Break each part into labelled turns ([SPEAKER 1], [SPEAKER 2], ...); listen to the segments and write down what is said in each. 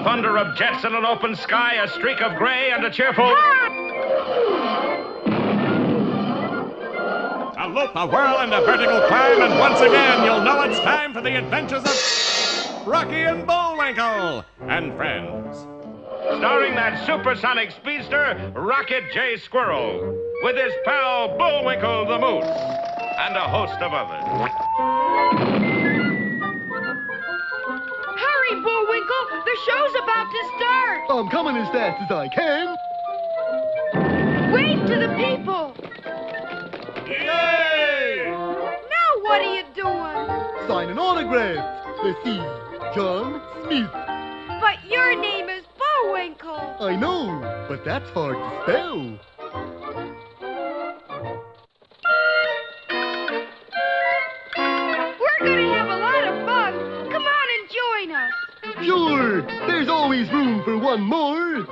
[SPEAKER 1] thunder of jets in an open sky, a streak of gray, and a cheerful...
[SPEAKER 2] A loop, a whirl, and a vertical climb, and once again you'll know it's time for the adventures of Rocky and Bullwinkle and friends.
[SPEAKER 1] Starring that supersonic speedster, Rocket J. Squirrel, with his pal Bullwinkle the Moose, and a host of others.
[SPEAKER 3] Hurry, Bullwinkle! The show's about to start!
[SPEAKER 4] I'm coming as fast as I can.
[SPEAKER 3] Wave to the people!
[SPEAKER 2] Yay!
[SPEAKER 3] Now what are you doing?
[SPEAKER 4] Signing autographs. Let's see. John Smith.
[SPEAKER 3] But your name is Bullwinkle.
[SPEAKER 4] I know, but that's hard to spell.
[SPEAKER 3] We're gonna have a lot of fun. Come on and join us.
[SPEAKER 4] Sure, there's always room for one more.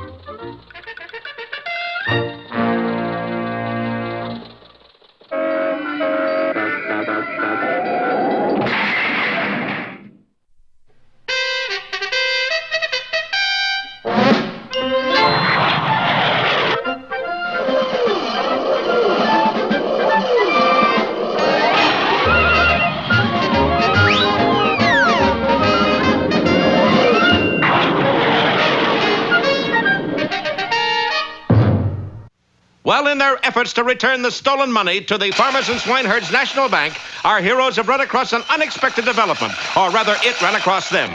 [SPEAKER 1] While in their efforts to return the stolen money to the Farmers and Swineherds National Bank, our heroes have run across an unexpected development, or rather, it ran across them.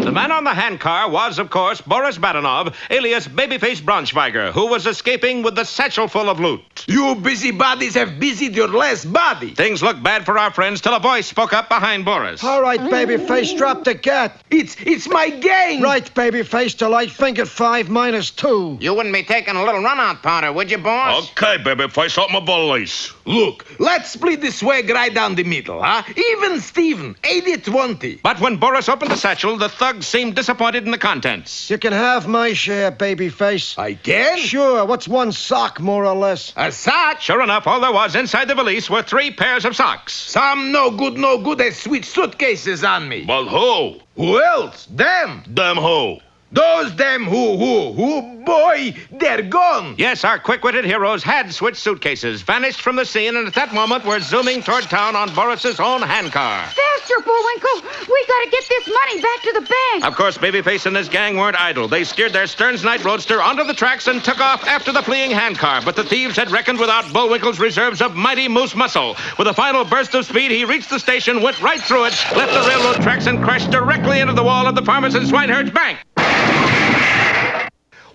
[SPEAKER 1] The man on the handcar was, of course, Boris Badenov, alias Babyface Braunschweiger, who was escaping with the satchel full of loot.
[SPEAKER 5] You busybodies have busied your last body.
[SPEAKER 1] Things looked bad for our friends till a voice spoke up behind Boris.
[SPEAKER 6] All right, Babyface, drop the gat.
[SPEAKER 5] It's my gang.
[SPEAKER 6] Right, Babyface, till I think at 5 minus 2.
[SPEAKER 7] You wouldn't be taking a little run-out powder, would you, boss?
[SPEAKER 8] Okay, babyface, up my bullies.
[SPEAKER 5] Look, let's split the swag right down the middle, huh? Even Steven, 80-20.
[SPEAKER 1] But when Boris opened the satchel, the thugs seemed disappointed in the contents.
[SPEAKER 6] You can have my share, Babyface.
[SPEAKER 5] I can?
[SPEAKER 6] Sure, what's one sock, more or less?
[SPEAKER 5] A sock?
[SPEAKER 1] Sure enough, all there was inside the valise were 3 pairs of socks.
[SPEAKER 5] Some no good, has switched suitcases on me.
[SPEAKER 8] But who?
[SPEAKER 5] Who else? Them.
[SPEAKER 8] Them who?
[SPEAKER 5] Those them who, boy, they're gone.
[SPEAKER 1] Yes, our quick-witted heroes had switched suitcases, vanished from the scene, and at that moment were zooming toward town on Boris's own handcar.
[SPEAKER 3] Faster, Bullwinkle! We gotta get this money back to the bank!
[SPEAKER 1] Of course, Babyface and his gang weren't idle. They steered their Stearns Knight Roadster onto the tracks and took off after the fleeing handcar. But the thieves had reckoned without Bullwinkle's reserves of mighty moose muscle. With a final burst of speed, he reached the station, went right through it, left the railroad tracks, and crashed directly into the wall of the Farmers and Swineherds Bank.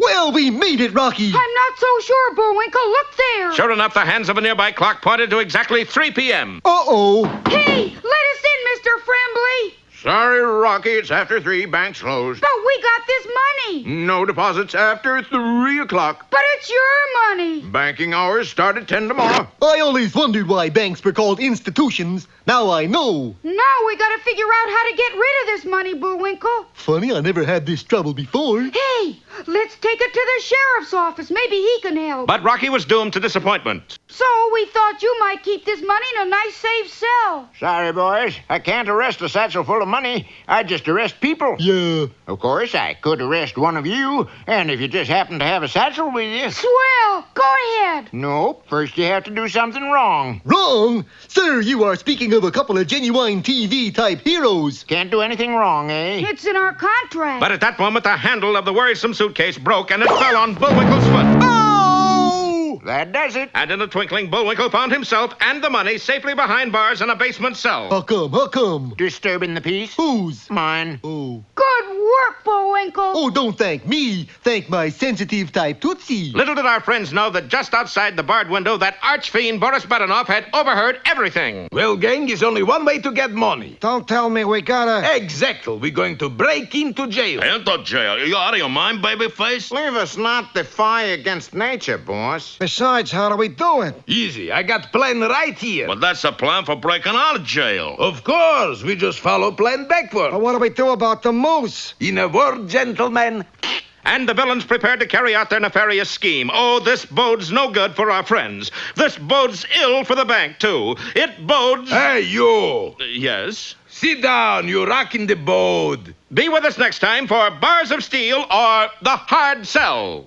[SPEAKER 4] Well, we made it, Rocky.
[SPEAKER 3] I'm not so sure, Bullwinkle. Look there.
[SPEAKER 1] Sure enough, the hands of a nearby clock pointed to exactly 3 p.m.
[SPEAKER 4] Uh-oh.
[SPEAKER 3] Hey, let us in, Mr. Frembley.
[SPEAKER 7] Sorry, Rocky, it's after 3, bank's closed.
[SPEAKER 3] But we got this money.
[SPEAKER 7] No deposits after 3 o'clock.
[SPEAKER 3] But it's your money.
[SPEAKER 7] Banking hours start at 10 tomorrow.
[SPEAKER 4] I always wondered why banks were called institutions. Now I know.
[SPEAKER 3] Now we gotta figure out how to get rid of this money, Bullwinkle.
[SPEAKER 4] Funny, I never had this trouble before.
[SPEAKER 3] Hey, let's take it to the sheriff's office. Maybe he can help.
[SPEAKER 1] But Rocky was doomed to disappointment.
[SPEAKER 3] So we thought you might keep this money in a nice safe cell.
[SPEAKER 7] Sorry, boys. I can't arrest a satchel full of money. I just arrest people.
[SPEAKER 4] Yeah.
[SPEAKER 7] Of course, I could arrest one of you, and if you just happen to have a satchel with you.
[SPEAKER 3] Swell. Go ahead.
[SPEAKER 7] Nope. First you have to do something wrong.
[SPEAKER 4] Wrong? Sir, you are speaking of a couple of genuine TV-type heroes.
[SPEAKER 7] Can't do anything wrong, eh?
[SPEAKER 3] It's in our contract.
[SPEAKER 1] But at that moment, the handle of the worrisome suitcase broke, and it fell on Bullwinkle's foot.
[SPEAKER 7] That does it.
[SPEAKER 1] And in a twinkling, Bullwinkle found himself and the money safely behind bars in a basement cell.
[SPEAKER 4] How come? How come?
[SPEAKER 7] Disturbing the peace?
[SPEAKER 4] Whose?
[SPEAKER 7] Mine.
[SPEAKER 4] Oh.
[SPEAKER 3] Good work, Bullwinkle.
[SPEAKER 4] Oh, don't thank me. Thank my sensitive type Tootsie.
[SPEAKER 1] Little did our friends know that just outside the barred window, that arch-fiend Boris Badenov had overheard everything.
[SPEAKER 5] Well, gang, there's only one way to get money.
[SPEAKER 6] Don't tell me we gotta...
[SPEAKER 5] Exactly. We're going to break into jail.
[SPEAKER 8] Into jail. Are you out of your mind, babyface?
[SPEAKER 7] Leave us not defy against nature, boss.
[SPEAKER 6] Besides, how do we do it?
[SPEAKER 5] Easy. I got plan right here.
[SPEAKER 8] Well, that's a plan for breaking out of jail.
[SPEAKER 5] Of course. We just follow plan backward.
[SPEAKER 6] But what do we do about the moose?
[SPEAKER 5] In a word, gentlemen...
[SPEAKER 1] And the villains prepared to carry out their nefarious scheme. Oh, this bodes no good for our friends. This bodes ill for the bank, too. It bodes...
[SPEAKER 5] Hey, you!
[SPEAKER 1] Yes?
[SPEAKER 5] Sit down. You're rocking the boat.
[SPEAKER 1] Be with us next time for Bars of Steel or The Hard Sell.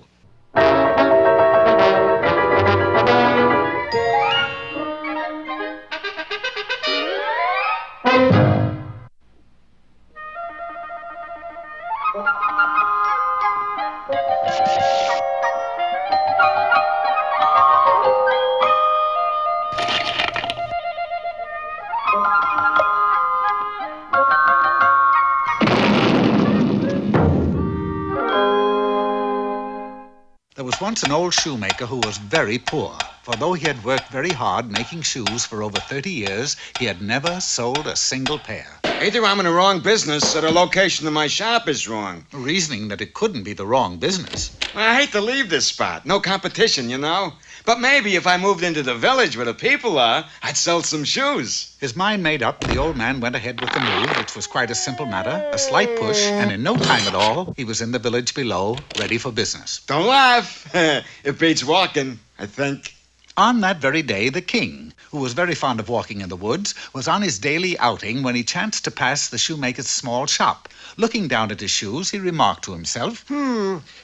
[SPEAKER 9] There was once an old shoemaker who was very poor, for though he had worked very hard making shoes for over 30 years, he had never sold a single pair.
[SPEAKER 10] Either I'm in the wrong business or the location of my shop is wrong.
[SPEAKER 9] Reasoning that it couldn't be the wrong business.
[SPEAKER 10] I hate to leave this spot. No competition, you know. But maybe if I moved into the village where the people are, I'd sell some shoes.
[SPEAKER 9] His mind made up, the old man went ahead with the move, which was quite a simple matter, a slight push, and in no time at all, he was in the village below, ready for business.
[SPEAKER 10] Don't laugh. It beats walking, I think.
[SPEAKER 9] On that very day, the king, who was very fond of walking in the woods, was on his daily outing when he chanced to pass the shoemaker's small shop. Looking down at his shoes, he remarked to himself,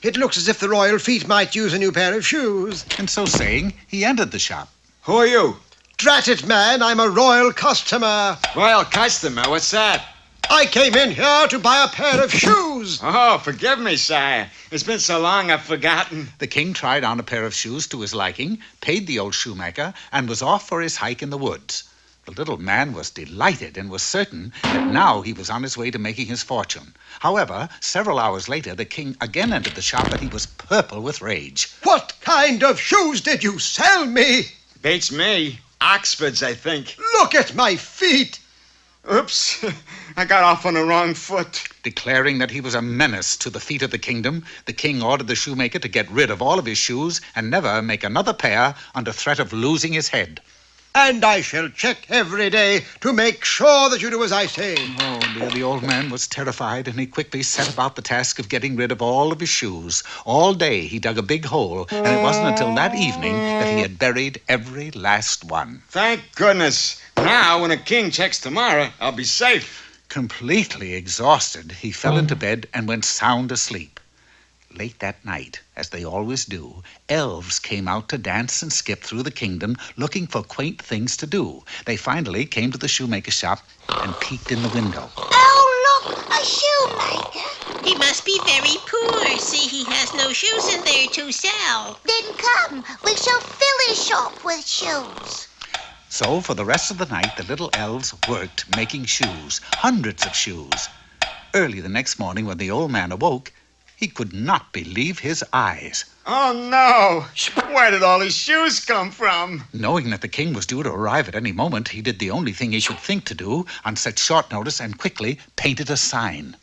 [SPEAKER 6] It looks as if the royal feet might use a new pair of shoes.
[SPEAKER 9] and so saying, he entered the shop.
[SPEAKER 10] Who are you?
[SPEAKER 6] Drat it, man, I'm a royal customer.
[SPEAKER 10] Royal customer, what's that?
[SPEAKER 6] I came in here to buy a pair of shoes.
[SPEAKER 10] Oh, forgive me, sire. It's been so long I've forgotten.
[SPEAKER 9] The king tried on a pair of shoes to his liking, paid the old shoemaker, and was off for his hike in the woods. The little man was delighted and was certain that now he was on his way to making his fortune. However, several hours later, the king again entered the shop and he was purple with rage.
[SPEAKER 6] What kind of shoes did you sell me?
[SPEAKER 10] Beats me. Oxfords, I think.
[SPEAKER 6] Look at my feet.
[SPEAKER 10] Oops, I got off on the wrong foot.
[SPEAKER 9] Declaring that he was a menace to the feet of the kingdom, the king ordered the shoemaker to get rid of all of his shoes and never make another pair under threat of losing his head.
[SPEAKER 6] And I shall check every day to make sure that you do as I say.
[SPEAKER 9] Oh, dear, the old man was terrified, and he quickly set about the task of getting rid of all of his shoes. All day he dug a big hole, and it wasn't until that evening that he had buried every last one.
[SPEAKER 10] Thank goodness. Now, when a king checks tomorrow, I'll be safe.
[SPEAKER 9] Completely exhausted, he fell into bed and went sound asleep. Late that night, as they always do, elves came out to dance and skip through the kingdom looking for quaint things to do. They finally came to the shoemaker's shop and peeked in the window.
[SPEAKER 11] Oh, look, a shoemaker. He must be very poor. See, he has no shoes in there to sell. Then come, we shall fill his shop with shoes.
[SPEAKER 9] So for the rest of the night, the little elves worked making shoes, hundreds of shoes. Early the next morning, when the old man awoke, he could not believe his eyes.
[SPEAKER 10] Oh, no. Where did all his shoes come from?
[SPEAKER 9] Knowing that the king was due to arrive at any moment, he did the only thing he could think to do on such short notice and quickly painted a sign.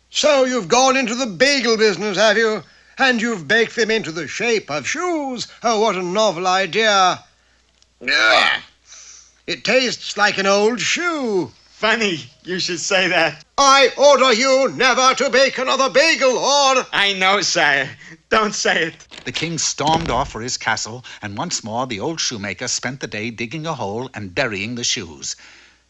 [SPEAKER 6] So you've gone into the bagel business, have you? And you've baked them into the shape of shoes? Oh, what a novel idea. Ugh. It tastes like an old shoe.
[SPEAKER 10] Funny, you should say that.
[SPEAKER 6] I order you never to bake another bagel, or...
[SPEAKER 10] I know, sire. Don't say it.
[SPEAKER 9] The king stormed off for his castle, and once more the old shoemaker spent the day digging a hole and burying the shoes.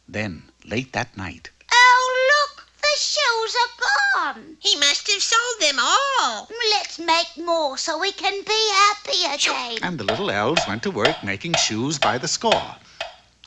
[SPEAKER 9] Then, late that night...
[SPEAKER 11] Oh, look, the shoes are gone. He must have sold them all. Let's make more so we can be happy again.
[SPEAKER 9] And the little elves went to work making shoes by the score.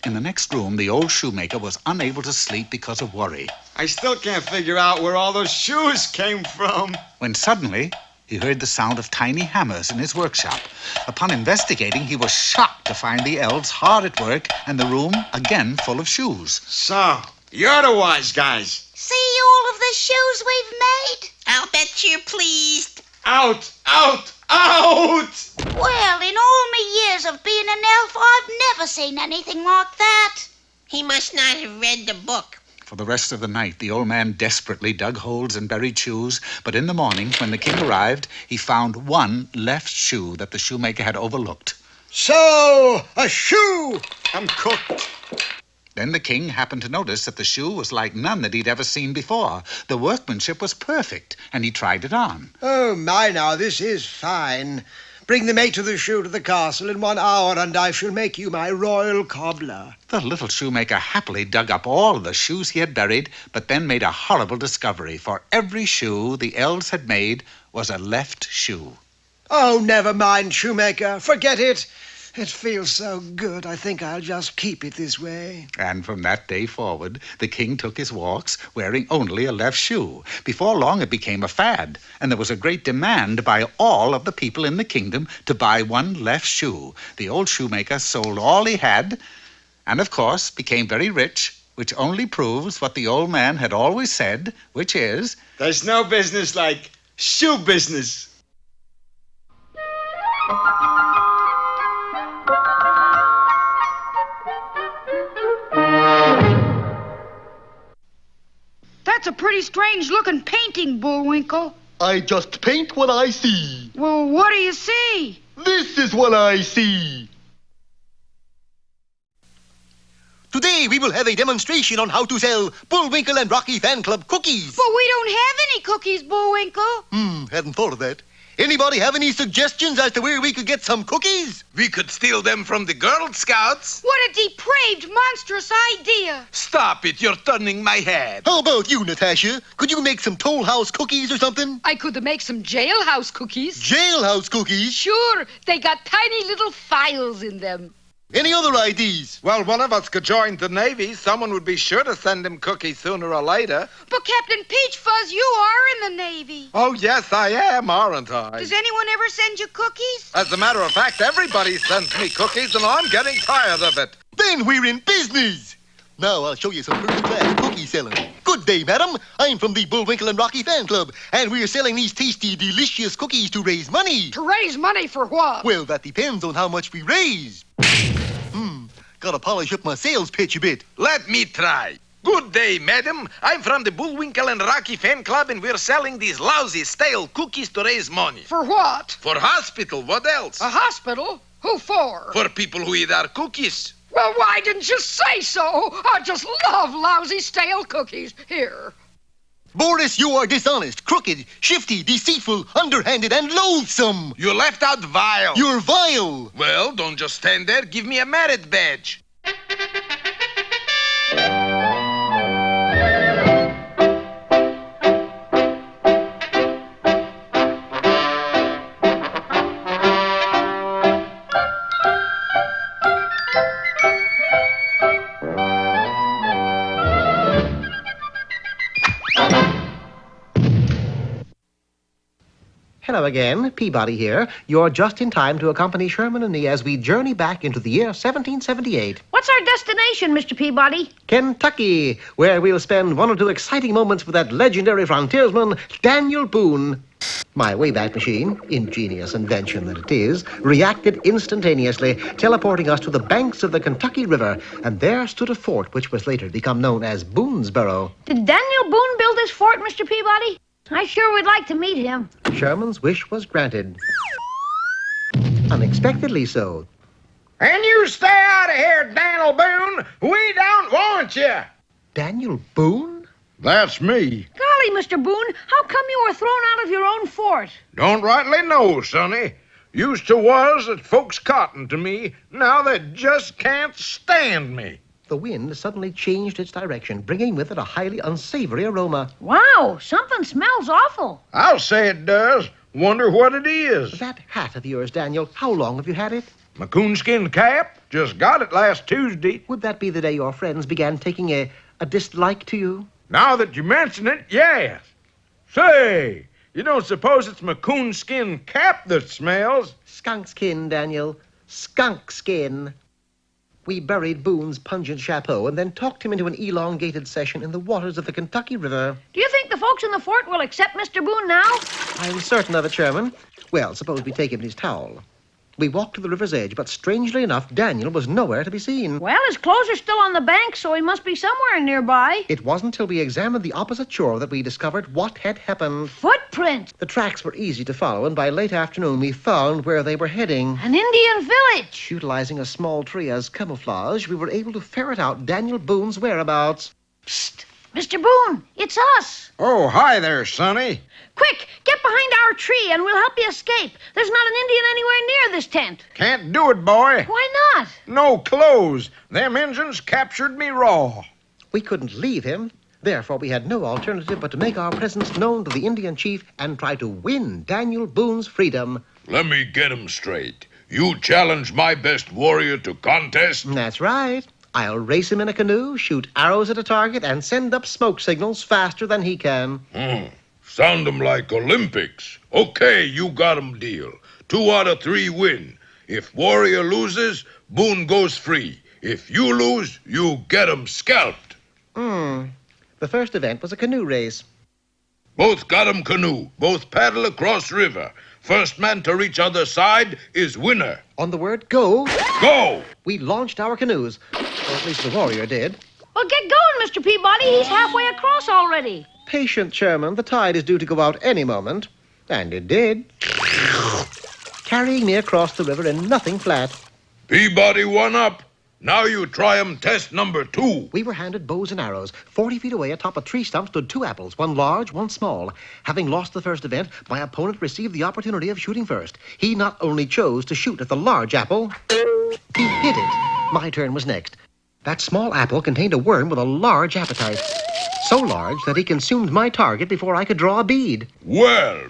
[SPEAKER 9] In the next room, the old shoemaker was unable to sleep because of worry.
[SPEAKER 10] I still can't figure out where all those shoes came from.
[SPEAKER 9] When suddenly, he heard the sound of tiny hammers in his workshop. Upon investigating, he was shocked to find the elves hard at work and the room again full of shoes.
[SPEAKER 10] So, you're the wise guys.
[SPEAKER 11] See all of the shoes we've made? I'll bet you're pleased.
[SPEAKER 10] Out! Out! Out!
[SPEAKER 11] Well, in all my years of being an elf, I've never seen anything like that. He must not have read the book.
[SPEAKER 9] For the rest of the night, the old man desperately dug holes and buried shoes, but in the morning, when the king arrived, he found one left shoe that the shoemaker had overlooked.
[SPEAKER 6] So, a shoe!
[SPEAKER 10] I'm cooked.
[SPEAKER 9] Then the king happened to notice that the shoe was like none that he'd ever seen before. The workmanship was perfect, and he tried it on.
[SPEAKER 6] Oh, my, now, this is fine. Bring the mate of the shoe to the castle in 1 hour, and I shall make you my royal cobbler.
[SPEAKER 9] The little shoemaker happily dug up all the shoes he had buried, but then made a horrible discovery, for every shoe the elves had made was a left shoe.
[SPEAKER 6] Oh, never mind, shoemaker. Forget it. It feels so good, I think I'll just keep it this way.
[SPEAKER 9] And from that day forward, the king took his walks wearing only a left shoe. Before long, it became a fad, and there was a great demand by all of the people in the kingdom to buy one left shoe. The old shoemaker sold all he had, and of course became very rich, which only proves what the old man had always said, which is,
[SPEAKER 10] There's no business like shoe business.
[SPEAKER 3] That's a pretty strange-looking painting, Bullwinkle.
[SPEAKER 4] I just paint what I see.
[SPEAKER 3] Well, what do you see?
[SPEAKER 4] This is what I see. Today we will have a demonstration on how to sell Bullwinkle and Rocky Fan Club cookies.
[SPEAKER 3] But we don't have any cookies, Bullwinkle.
[SPEAKER 4] Hadn't thought of that. Anybody have any suggestions as to where we could get some cookies?
[SPEAKER 5] We could steal them from the Girl Scouts.
[SPEAKER 3] What a depraved, monstrous idea.
[SPEAKER 5] Stop it, you're turning my head.
[SPEAKER 4] How about you, Natasha? Could you make some Toll House cookies or something?
[SPEAKER 12] I could make some jailhouse cookies.
[SPEAKER 4] Jailhouse cookies?
[SPEAKER 12] Sure, they got tiny little files in them.
[SPEAKER 4] Any other ideas?
[SPEAKER 5] Well, one of us could join the Navy. Someone would be sure to send him cookies sooner or later.
[SPEAKER 3] But Captain Peach Fuzz, you are in the Navy.
[SPEAKER 5] Oh, yes, I am, aren't I?
[SPEAKER 3] Does anyone ever send you cookies?
[SPEAKER 5] As a matter of fact, everybody sends me cookies, and I'm getting tired of it.
[SPEAKER 4] Then we're in business. Now I'll show you some first-class cookie selling. Good day, madam. I'm from the Bullwinkle and Rocky Fan Club, and we're selling these tasty, delicious cookies to raise money.
[SPEAKER 12] To raise money for what?
[SPEAKER 4] Well, that depends on how much we raise. Gotta polish up my sales pitch a bit.
[SPEAKER 5] Let me try. Good day, madam. I'm from the Bullwinkle and Rocky Fan Club, and we're selling these lousy, stale cookies to raise money.
[SPEAKER 12] For what?
[SPEAKER 5] For hospital. What else?
[SPEAKER 12] A hospital? Who for?
[SPEAKER 5] For people who eat our cookies.
[SPEAKER 12] Well, why didn't you say so? I just love lousy, stale cookies. Here.
[SPEAKER 4] Boris, you are dishonest, crooked, shifty, deceitful, underhanded, and loathsome.
[SPEAKER 5] You left out vile.
[SPEAKER 4] You're vile.
[SPEAKER 5] Well, don't just stand there. Give me a merit badge.
[SPEAKER 13] Hello again, Peabody here. You're just in time to accompany Sherman and me as we journey back into the year 1778.
[SPEAKER 11] What's our destination, Mr. Peabody?
[SPEAKER 13] Kentucky, where we'll spend one or two exciting moments with that legendary frontiersman, Daniel Boone. My Wayback Machine, ingenious invention that it is, reacted instantaneously, teleporting us to the banks of the Kentucky River, and there stood a fort which was later become known as Boonesboro.
[SPEAKER 11] Did Daniel Boone build this fort, Mr. Peabody? I sure would like to meet him.
[SPEAKER 13] Sherman's wish was granted. Unexpectedly so.
[SPEAKER 5] And you stay out of here, Daniel Boone. We don't want you.
[SPEAKER 13] Daniel Boone?
[SPEAKER 8] That's me.
[SPEAKER 11] Golly, Mr. Boone, how come you were thrown out of your own fort?
[SPEAKER 5] Don't rightly know, sonny. Used to was that folks cotton to me. Now they just can't stand me.
[SPEAKER 13] The wind suddenly changed its direction, bringing with it a highly unsavory aroma.
[SPEAKER 11] Wow, something smells awful.
[SPEAKER 5] I'll say it does. Wonder what it is.
[SPEAKER 13] That hat of yours, Daniel, how long have you had it?
[SPEAKER 5] My coonskin cap. Just got it last Tuesday.
[SPEAKER 13] Would that be the day your friends began taking a dislike to you?
[SPEAKER 5] Now that you mention it, yes. Say, you don't suppose it's my coonskin cap that smells?
[SPEAKER 13] Skunk skin, Daniel. Skunk skin. We buried Boone's pungent chapeau and then talked him into an elongated session in the waters of the Kentucky River.
[SPEAKER 11] Do you think the folks in the fort will accept Mr. Boone now?
[SPEAKER 13] I'm certain of it, Sherman. Well, suppose we take him his towel. We walked to the river's edge, but strangely enough, Daniel was nowhere to be seen.
[SPEAKER 11] Well, his clothes are still on the bank, so he must be somewhere nearby.
[SPEAKER 13] It wasn't till we examined the opposite shore that we discovered what had happened.
[SPEAKER 11] Footprints!
[SPEAKER 13] The tracks were easy to follow, and by late afternoon we found where they were heading.
[SPEAKER 11] An Indian village!
[SPEAKER 13] Utilizing a small tree as camouflage, we were able to ferret out Daniel Boone's whereabouts.
[SPEAKER 11] Psst!
[SPEAKER 14] Mr. Boone, it's us.
[SPEAKER 6] Oh, hi there, Sonny.
[SPEAKER 14] Quick, get behind our tree and we'll help you escape. There's not an Indian anywhere near this tent.
[SPEAKER 6] Can't do it, boy.
[SPEAKER 14] Why not?
[SPEAKER 6] No clothes. Them Injuns captured me raw.
[SPEAKER 13] We couldn't leave him. Therefore, we had no alternative but to make our presence known to the Indian chief and try to win Daniel Boone's freedom.
[SPEAKER 8] Let me get him straight. You challenge my best warrior to contest?
[SPEAKER 13] That's right. I'll race him in a canoe, shoot arrows at a target, and send up smoke signals faster than he can.
[SPEAKER 8] Sound 'em like Olympics. Okay, you got 'em deal. 2 out of 3 win. If warrior loses, Boone goes free. If you lose, you get 'em scalped.
[SPEAKER 13] The first event was a canoe race.
[SPEAKER 8] Both got 'em canoe. Both paddle across river. First man to reach other side is winner.
[SPEAKER 13] On the word go,
[SPEAKER 8] Go!
[SPEAKER 13] we launched our canoes. Or at least the warrior did.
[SPEAKER 14] Well, get going, Mr. Peabody. He's halfway across already.
[SPEAKER 13] Patient, Sherman. The tide is due to go out any moment. And it did. Carrying me across the river in nothing flat.
[SPEAKER 8] Peabody 1 up. Now you try 'em test number 2.
[SPEAKER 13] We were handed bows and arrows. 40 feet away atop a tree stump stood 2 apples, one large, one small. Having lost the first event, my opponent received the opportunity of shooting first. He not only chose to shoot at the large apple, he hit it. My turn was next. That small apple contained a worm with a large appetite. So large that he consumed my target before I could draw a bead.
[SPEAKER 8] Well,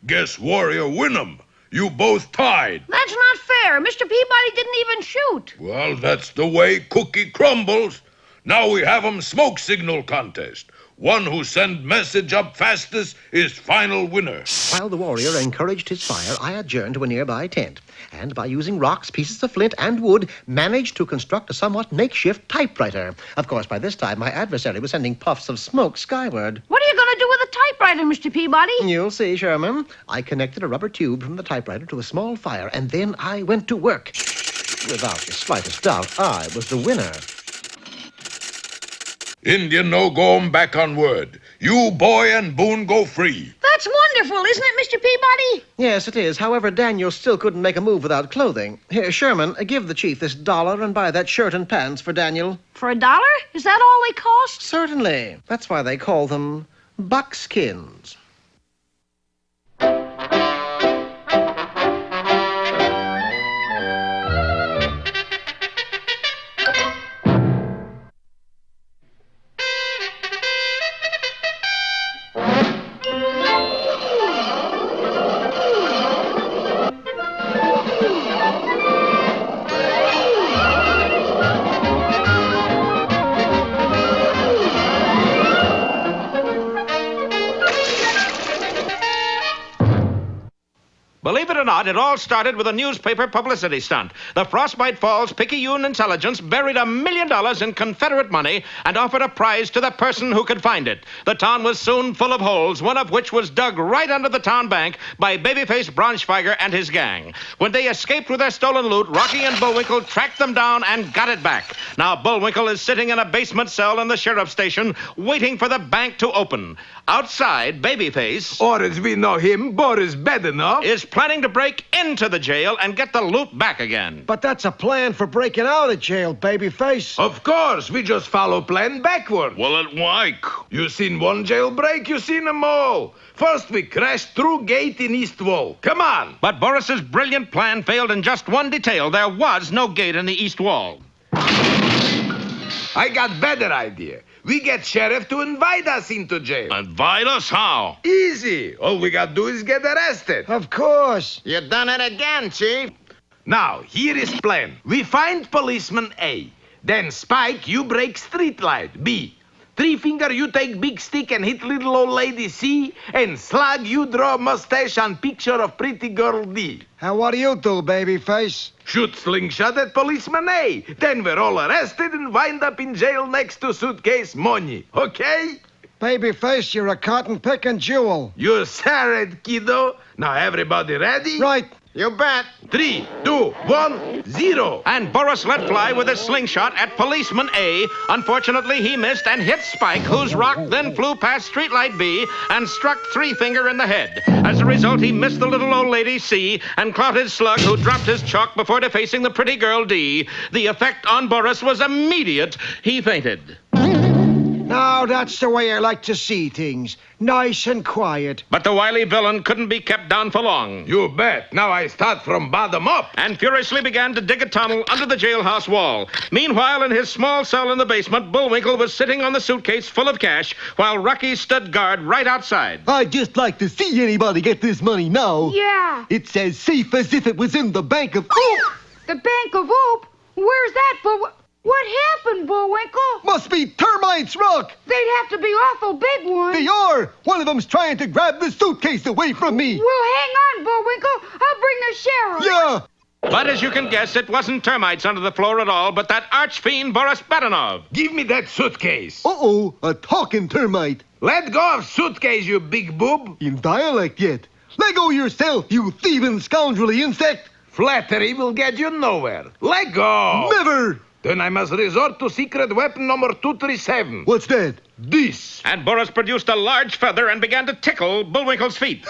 [SPEAKER 8] guess warrior win 'em. You both tied.
[SPEAKER 14] That's not fair. Mr. Peabody didn't even shoot.
[SPEAKER 8] Well, that's the way cookie crumbles. Now we have 'em smoke signal contest. One who send message up fastest is final winner.
[SPEAKER 13] While the warrior encouraged his fire, I adjourned to a nearby tent, and by using rocks, pieces of flint, and wood, managed to construct a somewhat makeshift typewriter. Of course, by this time, my adversary was sending puffs of smoke skyward.
[SPEAKER 14] What are you going to do with a typewriter, Mr. Peabody?
[SPEAKER 13] You'll see, Sherman. I connected a rubber tube from the typewriter to a small fire, and then I went to work. Without the slightest doubt, I was the winner.
[SPEAKER 8] Indian no go 'em back on word. You, boy, and Boone go free.
[SPEAKER 14] That's wonderful, isn't it, Mr. Peabody?
[SPEAKER 13] Yes, it is. However, Daniel still couldn't make a move without clothing. Here, Sherman, give the chief this $1 and buy that shirt and pants for Daniel.
[SPEAKER 14] For $1? Is that all they cost?
[SPEAKER 13] Certainly. That's why they call them buckskins.
[SPEAKER 1] Believe it or not, it all started with a newspaper publicity stunt. The Frostbite Falls Picayune Intelligence buried $1 million in Confederate money and offered a prize to the person who could find it. The town was soon full of holes, one of which was dug right under the town bank by babyface Braunschweiger and his gang. When they escaped with their stolen loot, Rocky and Bullwinkle tracked them down and got it back. Now Bullwinkle is sitting in a basement cell in the sheriff's station, waiting for the bank to open. Outside, babyface,
[SPEAKER 5] Or as we know him, Boris Bedenoff,
[SPEAKER 1] is planning to break into the jail and get the loot back again.
[SPEAKER 6] But that's a plan for breaking out of jail, babyface.
[SPEAKER 5] Of course, we just follow plan backward.
[SPEAKER 8] Well, it like.
[SPEAKER 5] You seen one jailbreak, you seen them all. First, we crashed through gate in East Wall. Come on.
[SPEAKER 1] But Boris's brilliant plan failed in just one detail. There was no gate in the east wall.
[SPEAKER 5] I got better idea. We get sheriff to invite us into jail.
[SPEAKER 8] Invite us how?
[SPEAKER 5] Easy. All we got to do is get arrested.
[SPEAKER 6] Of course.
[SPEAKER 7] You done it again, Chief.
[SPEAKER 5] Now, here is plan. We find policeman A. Then Spike, you break street light. B. Three Finger, you take big stick and hit little old lady C. And Slug, you draw mustache on picture of pretty girl D.
[SPEAKER 6] And what do you do, babyface?
[SPEAKER 5] Shoot slingshot at policeman A. Then we're all arrested and wind up in jail next to suitcase money. Okay?
[SPEAKER 6] Babyface, you're a cotton-picking jewel.
[SPEAKER 5] You said it, kiddo. Now everybody ready?
[SPEAKER 6] Right.
[SPEAKER 7] You bet.
[SPEAKER 5] 3, 2, 1, 0.
[SPEAKER 1] And Boris let fly with his slingshot at policeman A. Unfortunately, he missed and hit Spike, whose rock then flew past streetlight B and struck Three Finger in the head. As a result, he missed the little old lady C and clouted Slug, who dropped his chalk before defacing the pretty girl D. The effect on Boris was immediate. He fainted.
[SPEAKER 6] Now, that's the way I like to see things. Nice and quiet.
[SPEAKER 1] But the wily villain couldn't be kept down for long.
[SPEAKER 5] You bet. Now I start from bottom up.
[SPEAKER 1] And furiously began to dig a tunnel under the jailhouse wall. Meanwhile, in his small cell in the basement, Bullwinkle was sitting on the suitcase full of cash, while Rocky stood guard right outside.
[SPEAKER 4] I'd just like to see anybody get this money now.
[SPEAKER 3] Yeah.
[SPEAKER 4] It's as safe as if it was in the Bank of Oop.
[SPEAKER 3] The Bank of Oop? Where's that, What happened, Bullwinkle?
[SPEAKER 4] Must be termites, Rock.
[SPEAKER 3] They'd have to be awful big ones.
[SPEAKER 4] They are. One of them's trying to grab the suitcase away from me.
[SPEAKER 3] Well, hang on, Bullwinkle. I'll bring the sheriff.
[SPEAKER 4] Yeah.
[SPEAKER 1] But as you can guess, it wasn't termites under the floor at all, but that arch-fiend Boris Badenov.
[SPEAKER 5] Give me that suitcase.
[SPEAKER 4] Uh-oh, a talking termite.
[SPEAKER 5] Let go of suitcase, you big boob.
[SPEAKER 4] In dialect yet. Let go yourself, you thieving scoundrelly insect.
[SPEAKER 5] Flattery will get you nowhere. Let go.
[SPEAKER 4] Never.
[SPEAKER 5] Then I must resort to secret weapon number 237.
[SPEAKER 4] What's that?
[SPEAKER 5] This.
[SPEAKER 1] And Boris produced a large feather and began to tickle Bullwinkle's feet.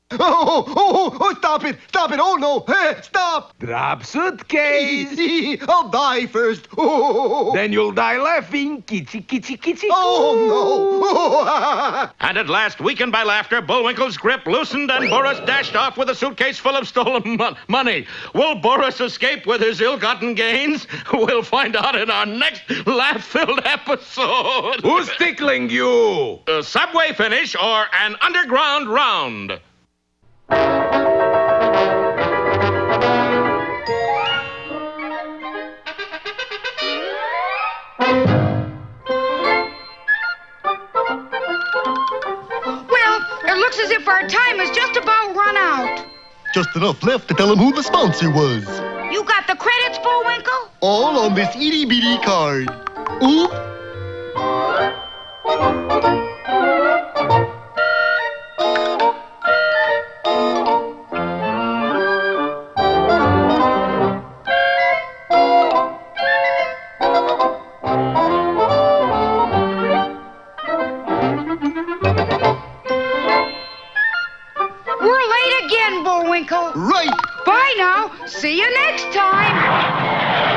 [SPEAKER 4] Oh, stop it. Stop it. Oh, no. Stop.
[SPEAKER 5] Drop suitcase.
[SPEAKER 4] I'll die first. Oh.
[SPEAKER 5] Then you'll die laughing. Kitty, kitty, kitty.
[SPEAKER 4] Oh, no.
[SPEAKER 1] And at last, weakened by laughter, Bullwinkle's grip loosened and Boris dashed off with a suitcase full of stolen money. Will Boris escape with his ill-gotten gains? We'll find out in our next laugh-filled episode.
[SPEAKER 5] Who's tickling you?
[SPEAKER 1] A subway finish or an underground round?
[SPEAKER 3] It looks as if our time has just about run out.
[SPEAKER 4] Just enough left to tell him who the sponsor was.
[SPEAKER 3] You got the credits, Bullwinkle?
[SPEAKER 4] All on this itty-bitty card. Oop.
[SPEAKER 3] Bullwinkle.
[SPEAKER 4] Right.
[SPEAKER 3] Bye now. See you next time.